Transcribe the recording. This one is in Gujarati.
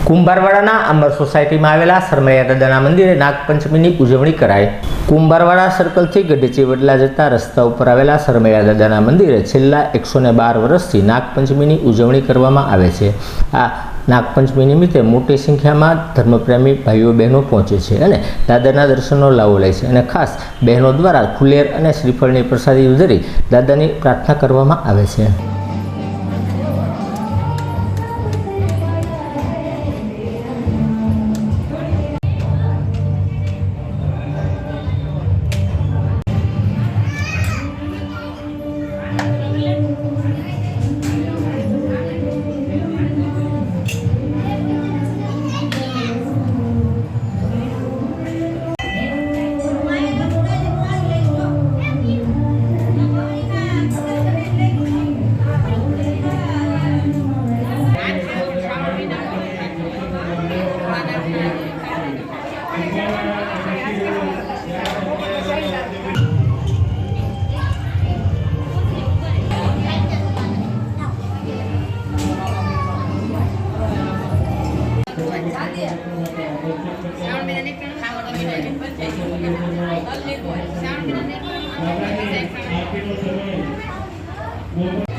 કુંભારવાડાના અમર સોસાયટીમાં આવેલા સરમૈયા દાદાના મંદિરે નાગપંચમીની ઉજવણી કરાઈ। કુંભારવાડા સર્કલથી ગઢચી વડલા જતા રસ્તા ઉપર આવેલા સરમૈયા દાદાના મંદિરે છેલ્લા 112 વર્ષથી નાગપંચમીની ઉજવણી કરવામાં આવે છે। આ નાગપંચમી નિમિત્તે મોટી સંખ્યામાં ધર્મપ્રેમી ભાઈઓ બહેનો પહોંચે છે અને દાદાના દર્શનનો લાવો લે છે અને ખાસ બહેનો દ્વારા ફુલેર અને શ્રીફળની પ્રસાદી ધરી દાદાની પ્રાર્થના કરવામાં આવે છે। Sound